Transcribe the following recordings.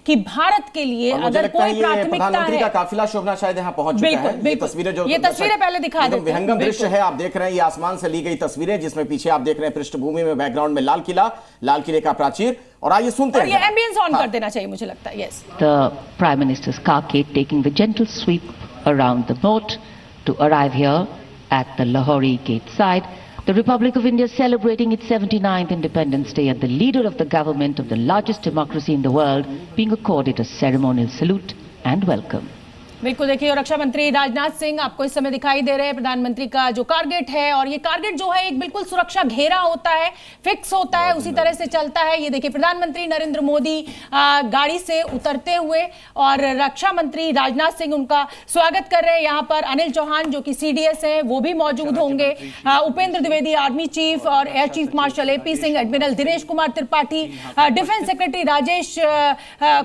कि भारत के लिए अगर कोई प्राथमिकता प्रधानमंत्री का काफिला शोभना शायद यहाँ पहुंच चुका है। ये तस्वीरें पहले दिखा देते हैं। विहंगम दृश्य है, आप देख रहे हैं, ये आसमान से ली गई तस्वीरें, जिसमें पीछे आप देख रहे हैं पृष्ठभूमि में बैकग्राउंड में लाल किले का प्राचीर। और आइए सुनते हैं, ये एम्बियंस ऑन कर देना चाहिए मुझे लगता है। Yes, the prime ministers carcade taking the gentle sweep around the moat to arrive here at the Lahori Gate side. The Republic of India celebrating its 79th Independence Day, and the leader of the government of the largest democracy in the world being accorded a ceremonial salute and welcome. बिल्कुल देखिए, और रक्षा मंत्री राजनाथ सिंह आपको इस समय दिखाई दे रहे हैं। प्रधानमंत्री का जो कारगेट है, और ये कारगेट जो है एक बिल्कुल सुरक्षा घेरा होता है, फिक्स होता है, उसी तरह से चलता है। ये देखिए प्रधानमंत्री नरेंद्र मोदी गाड़ी से उतरते हुए और रक्षा मंत्री राजनाथ सिंह उनका स्वागत कर रहे हैं। यहाँ पर अनिल चौहान जो कि CDS हैं वो भी मौजूद होंगे। उपेंद्र द्विवेदी आर्मी चीफ और air chief marshal AP Singh, admiral Dinesh Kumar Tripathi, defence secretary Rajesh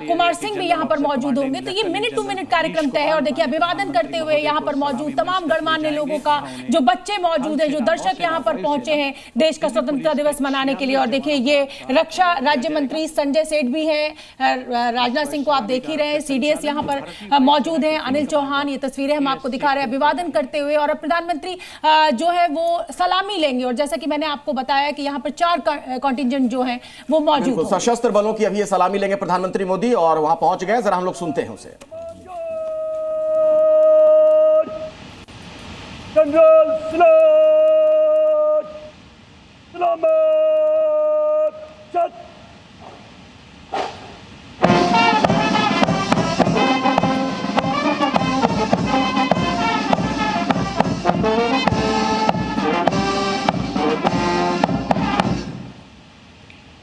Kumar Singh भी यहाँ पर मौजूद होंगे। तो ये मिनट टू मिनट कार्यक्रम तय है। और देखिए अभिवादन करते हुए यहाँ पर मौजूद तमाम गणमान्य लोगों का, जो बच्चे मौजूद हैं, जो दर्शक यहाँ पर पहुंचे हैं देश का स्वतंत्रता दिवस मनाने के लिए। और देखिए ये रक्षा राज्य मंत्री संजय सेठ भी हैं, राजनाथ सिंह को आप देख ही रहे हैं, CDS यहाँ पर मौजूद हैं, अनिल चौहान। ये तस्वीरें हम आपको दिखा रहे हैं अभिवादन करते हुए। और अब प्रधानमंत्री जो है वो सलामी लेंगे। और जैसा कि मैंने आपको बताया कि यहाँ पर 4 कॉन्टिंजेंट जो है वो मौजूद, सशस्त्र बलों की अभी ये सलामी लेंगे प्रधानमंत्री मोदी, और वहां पहुंच गए। जरा हम लोग सुनते हैं उसे। जनरल सलामत चट।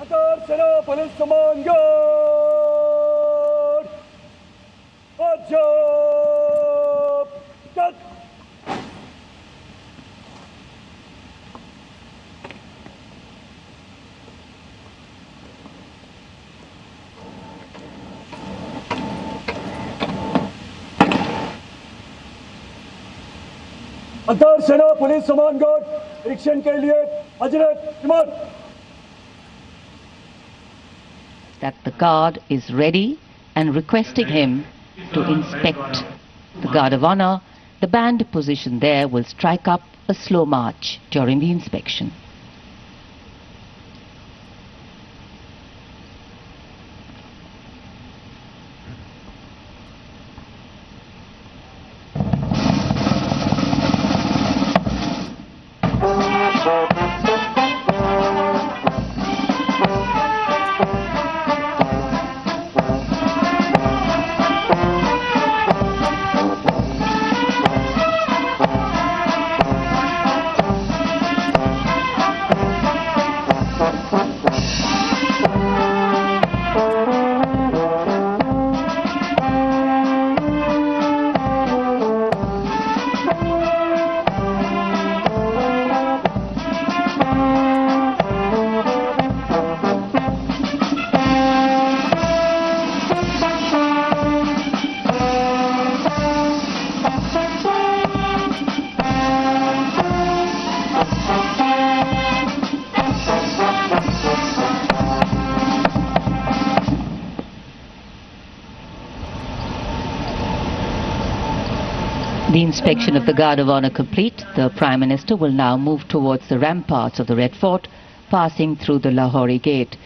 हथियार सेना पुलिस समान गार्ड चट। अंतर सेना पुलिस समान गार्ड निरीक्षण के लिए हजरत हिम्मत। That the guard is ready and requesting him to inspect the guard of honor. The band positioned there will strike up a slow march during the inspection. The inspection of the Guard of Honor complete, the Prime Minister will now move towards the ramparts of the Red Fort, passing through the Lahori Gate.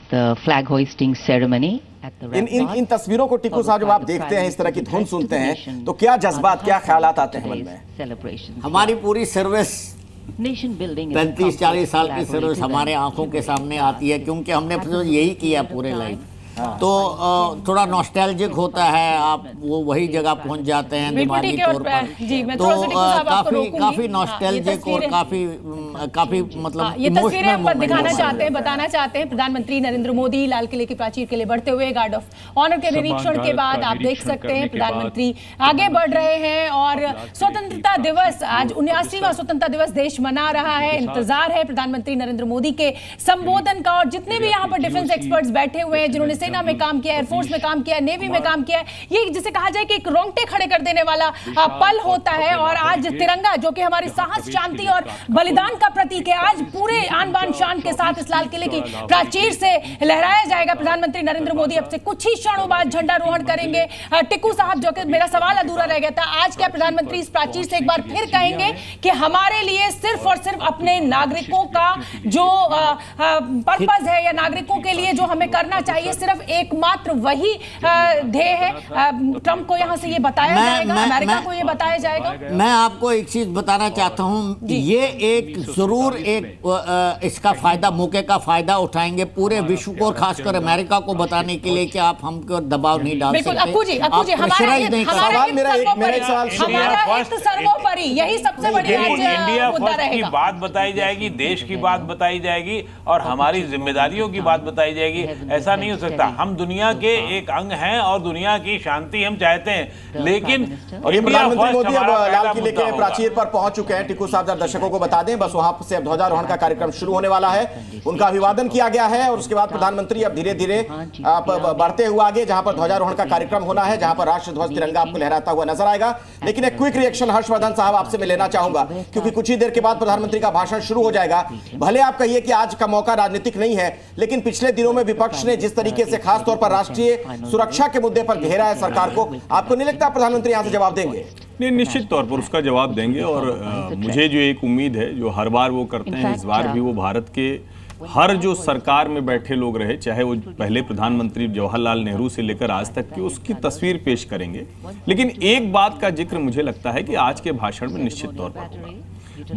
The flag hoisting ceremony at the ramparts. इन तस्वीरों को टिक्कू साहब जब आप देखते हैं, इस तरह की धुन सुनते हैं, तो क्या जज्बात, क्या ख्यालात आते हैं मन में? हमारी पूरी सर्विस 35-40 साल की सर्विस हमारे आंखों के सामने आती है, क्योंकि हमने यही किया पूरे लाइफ। तो थोड़ा नॉस्टैल्जिक होता है, आप वो वही जगह पहुंच जाते हैं दिमागी तौर पर। तो काफी नॉस्टैल्जिक और काफी मतलब ये तस्वीरें हम दिखाना चाहते हैं, बताना चाहते हैं। प्रधानमंत्री नरेंद्र मोदी लाल किले की प्राचीर के लिए बढ़ते हुए गार्ड ऑफ ऑनर के निरीक्षण के बाद आप देख सकते हैं प्रधानमंत्री आगे बढ़ रहे हैं। और स्वतंत्रता दिवस, आज 79वां स्वतंत्रता दिवस देश मना रहा है। इंतजार है प्रधानमंत्री नरेंद्र मोदी के संबोधन का। और जितने भी यहाँ पर डिफेंस एक्सपर्ट्स बैठे हुए हैं, जिन्होंने वायुसेना में काम किया है, एयरफोर्स में काम किया है, नेवी में काम किया है। ये जिसे कहा जाए कि एक रोंगटे खड़े कर देने वाला पल होता है। और आज तिरंगा जो कि हमारे साहस, शांति और बलिदान का प्रतीक है, आज पूरे आन बान शान के साथ इस लाल किले की प्राचीर से लहराया जाएगा। प्रधानमंत्री नरेंद्र मोदी अब से कुछ ही क्षणों बाद झंडारोहण करेंगे। टिक्कू साहब, जो कि मेरा सवाल अधूरा रह गया था, आज क्या प्रधानमंत्री इस प्राचीर से एक बार फिर कहेंगे कि हमारे लिए सिर्फ और सिर्फ अपने नागरिकों का जो पर्पस है या नागरिकों के लिए जो हमें करना चाहिए, सिर्फ एकमात्र वही ध्येय है? ट्रंप को यहां से ये बताया जाएगा, अमेरिका को ये बताया जाएगा? मैं आपको एक चीज बताना चाहता हूं, ये एक जरूर एक इसका फायदा, मौके का फायदा उठाएंगे पूरे विश्व को, खासकर अमेरिका को बताने के लिए कि आप हमको दबाव नहीं डाल सकते। अक्कू जी, हमारा हित सर्वोपरि, यही सबसे बड़ी इंडिया फर्स्ट की बात बताई जाएगी, देश की बात बताई जाएगी और हमारी जिम्मेदारियों की बात बताई जाएगी। ऐसा नहीं हो सकता। हम दुनिया के एक अंग हैं और दुनिया की शांति हम चाहते हैं, लेकिन और ये प्रधानमंत्री मोदी अब लाल किले के प्राचीर पर पहुंच चुके हैं। टिक्कू साहब दर्शकों को बता दें, बस वहां से अब ध्वजारोहण का कार्यक्रम शुरू होने वाला है। उनका अभिवादन किया गया है और उसके बाद प्रधानमंत्री अब धीरे धीरे बढ़ते हुए आगे जहां पर ध्वजारोहण का कार्यक्रम होना है, जहां पर राष्ट्र ध्वज तिरंगा आपको लहराता हुआ नजर आएगा। लेकिन एक क्विक रिएक्शन हर्षवर्धन साहब आपसे मैं लेना चाहूंगा, क्योंकि कुछ ही देर के बाद प्रधानमंत्री का भाषण शुरू हो जाएगा। भले आप कहिए कि आज का मौका राजनीतिक नहीं है, लेकिन पिछले दिनों में विपक्ष ने जिस तरीके से खासतौर पर राष्ट्रीय सुरक्षा के मुद्दे पर घेरा है सरकार को, आपको नहीं लगता प्रधानमंत्री यहां से जवाब देंगे? नहीं, निश्चित तौर पर उसका जवाब देंगे। और मुझे जो एक उम्मीद है, जो हर बार वो करते हैं, इस बार भी वो भारत के हर जो सरकार में बैठे लोग रहे, चाहे वो पहले प्रधानमंत्री जवाहरलाल नेहरू से लेकर आज तक की, उसकी तस्वीर पेश करेंगे। लेकिन एक बात का जिक्र मुझे लगता है कि आज के भाषण में निश्चित तौर पर होगा।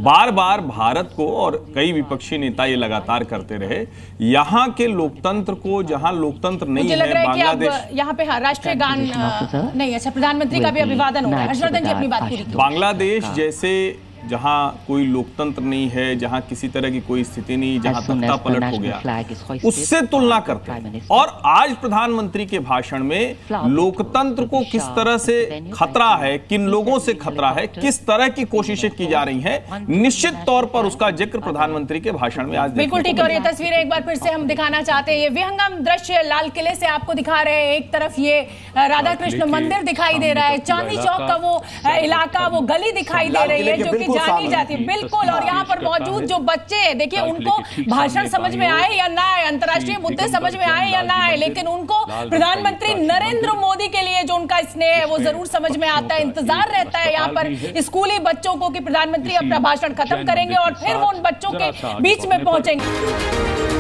बार बार भारत को, और कई विपक्षी नेता ये लगातार करते रहे, यहाँ के लोकतंत्र को, जहाँ लोकतंत्र नहीं है, बांग्लादेश, यहाँ पे राष्ट्रीय गान नहीं, अच्छा प्रधानमंत्री का भी अभिवादन होगा। हर्षवर्धन जी अपनी बात पूरी करें। बांग्लादेश जैसे जहाँ कोई लोकतंत्र नहीं है, जहाँ किसी तरह की कोई स्थिति नहीं, जहाँ तख्ता पलट हो गया, उससे तुलना करते हैं। और आज प्रधानमंत्री के भाषण में लोकतंत्र को किस तरह से खतरा है, किन लोगों से खतरा है, किस तरह की कोशिशें की जा रही हैं, निश्चित तौर पर उसका जिक्र प्रधानमंत्री के भाषण में आज बिल्कुल ठीक है। और ये तस्वीरें एक बार फिर से हम दिखाना चाहते हैं, ये विहंगम दृश्य लाल किले से आपको दिखा रहे हैं। एक तरफ ये राधा कृष्ण मंदिर दिखाई दे रहा है, चांदनी चौक का वो इलाका, वो गली दिखाई दे रही है जो कि जानी जाती है, बिल्कुल। और यहाँ पर मौजूद जो बच्चे हैं, देखिए उनको भाषण समझ में आए या ना आए, अंतर्राष्ट्रीय मुद्दे समझ में आए या ना आए, लेकिन उनको प्रधानमंत्री नरेंद्र मोदी के लिए जो उनका स्नेह है वो जरूर समझ में आता है। इंतजार रहता है यहाँ पर स्कूली बच्चों को कि प्रधानमंत्री अपना भाषण खत्म करेंगे और फिर वो उन बच्चों के बीच में पहुंचेंगे।